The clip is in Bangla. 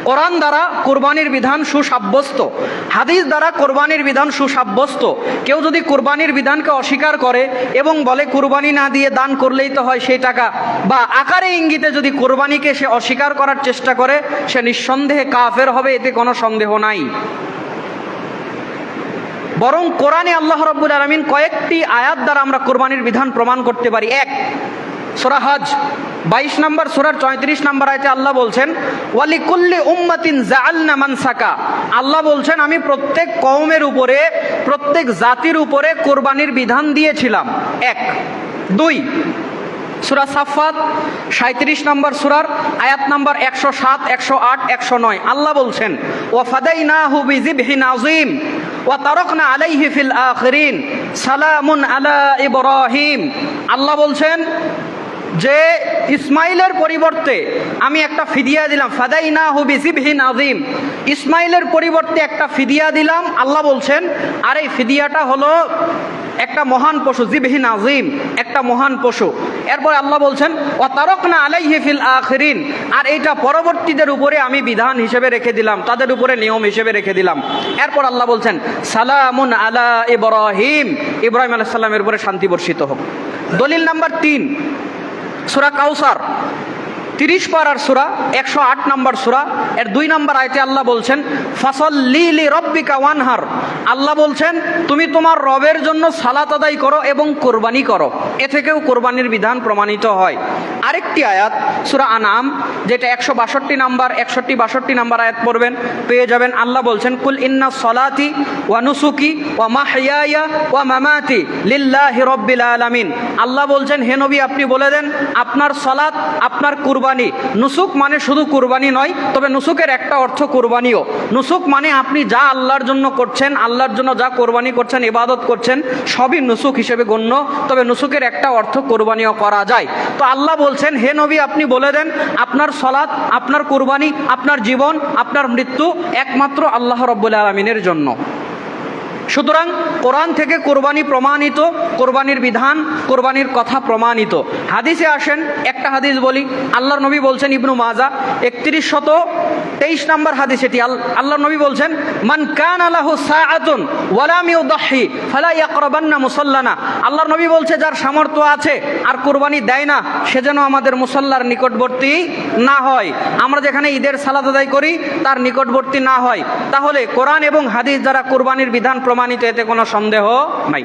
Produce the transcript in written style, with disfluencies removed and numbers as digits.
কোরআন দ্বারা কোরবানির বিধান সুসাব্যস্ত, হাদিস দ্বারা কোরবানির বিধান সুসাব্যস্ত। কেউ যদি কোরবানির বিধানকে অস্বীকার করে এবং বলে কোরবানি না দিয়ে দান করলেই তো হয় সেই টাকা, বা আকারে ইঙ্গিতে যদি কোরবানিকে সে অস্বীকার করার চেষ্টা করে, সে নিঃসন্দেহে কাফের হবে, এতে কোনো সন্দেহ নাই। বরং কোরআনে আল্লাহ রাব্বুল আলামিন কয়েকটি আয়াত দ্বারা আমরা কোরবানির বিধান প্রমাণ করতে পারি। এক, সূরা হজ 22 নম্বর সূরার 34 নম্বর আয়াতে আল্লাহ বলছেন, ওয়ালিকুল্লি উম্মাতিন জাআলনা মানসাকা। আল্লাহ বলছেন, আমি প্রত্যেক কওমের উপরে, প্রত্যেক জাতির উপরে কোরবানির বিধান দিয়েছিলাম। এক। দুই, সূরা সাফফাত 37 নম্বর সূরার আয়াত নম্বর 107, 108, 109 আল্লাহ বলছেন, ওয়া ফাদাইনাহু বিযিবহিন আযীম ওয়া তারাকনা আলাইহি ফিল আখিরিন সালামুন আলা ইব্রাহিম। আল্লাহ বলছেন যে ইসমাইলের পরিবর্তে আমি একটা ফিদিয়া দিলাম, ফাদাইনাহু বিযিবহিন আযীম, ইসমাইলের পরিবর্তে একটা ফিদিয়া দিলাম। আল্লাহ বলছেন, আর এই ফিদিয়াটা হলো একটা মহান পশু, জিবহিন আযীম, একটা মহান পশু। এরপর আল্লাহ বলছেন, ওয়া তারাকনা আলাইহি ফিল আখিরিন, আর এইটা পরবর্তীদের উপরে আমি বিধান হিসেবে রেখে দিলাম, তাদের উপরে নিয়ম হিসেবে রেখে দিলাম। এরপর আল্লাহ বলছেন, সালামুন আলা ইব্রাহিম, ইব্রাহিম আলাইহিস সালামের উপরে শান্তি বর্ষিত হোক। দলিল নাম্বার 3, সূরা কাউসার 30 পারার সূরা 108 নম্বর সূরা এর 2 নম্বর আয়াতে আল্লাহ বলছেন, ফাসাল্লি লিরাব্বিকা ওয়ানহার। আল্লাহ বলছেন, তুমি তোমার রবের জন্য সালাত আদায় করো এবং কোরবানি করো। এ থেকেও কোরবানির বিধান প্রমাণিত হয়। আরেকটি আয়াত সূরা আনাম, যেটা 162 নম্বর, 61, 62 নম্বর আয়াত পড়বেন, পেয়ে যাবেন। আল্লাহ বলছেন, কুল ইন্না সলাতি ওয়া নুসুকি ওয়া মাহইয়ায়া ওয়া মামাতি লিল্লাহি রাব্বিল আলামিন। আল্লাহ বলছেন, হে নবী আপনি বলে দেন, আপনার সালাত, আপনার কুরবানি, নুসুক মানে শুধু কুরবানি নয়, তবে নুসুকের একটা অর্থ কুরবানিও। নুসুক মানে আপনি যা আল্লাহর জন্য করছেন, আল্লাহর জন্য যা কোরবানি করছেন, ইবাদত করছেন, সবই নুসুক হিসেবে গণ্য, তবে নুসুকের একটা অর্থ কোরবানিও করা যায়। তো আল্লাহ বলছেন, হে নবী আপনি বলে দেন, আপনার সালাত, আপনার কুরবানি, আপনার জীবন, আপনার মৃত্যু একমাত্র আল্লাহ রাব্বুল আলামিনের জন্য। সুতরাং কোরআন থেকে কোরবানি প্রমাণিত, কোরবানির বিধান, কোরবানির কথা প্রমাণিত। হাদিসে আসেন, একটা হাদিস বলি। আল্লাহর নবী বলছেন, ইবনু মাজা 3123 নম্বর হাদিস, এটি আল্লাহর নবী বলছেন, মান কানা লাহু সাআতুন ওয়া লাম ইউদাহি ফালা ইয়াকরাবান্না মুসাল্লানা। আল্লাহর নবী বলছে, যার সামর্থ্য আছে আর কোরবানি দেয় না, সে যেন আমাদের মুসাল্লার নিকটবর্তী না হয়, আমরা যেখানে ঈদের সালাত আদায় করি তার নিকটবর্তী না হয়। তাহলে কোরআন এবং হাদিস দ্বারা কোরবানির বিধান প্রমাণিত, এতে কোনো সন্দেহ নাই।